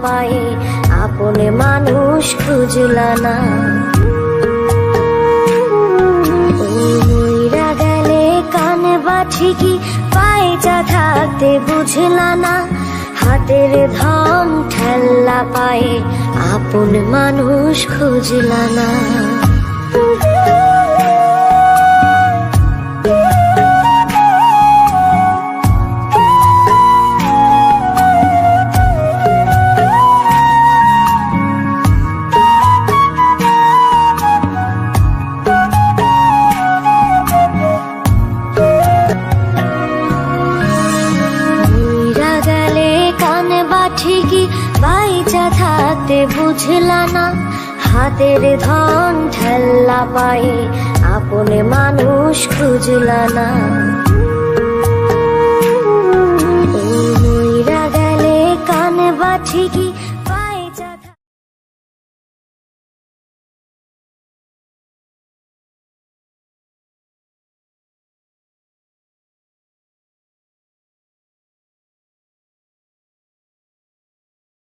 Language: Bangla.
পায়ে আপন মানুষ খুঁজলা না। মইরা গেলে কান বাছি কি পাইচা থাকতে বুঝলা না। হাতের ধন ঠেল্লা পায়ে আপন মানুষ খুঁজলা না। ঠিকই বাইচা থাকতে বুঝলা না। হাতের ধন ঠেল্লা পায়ে আপন মানুষ খুঁজলা না।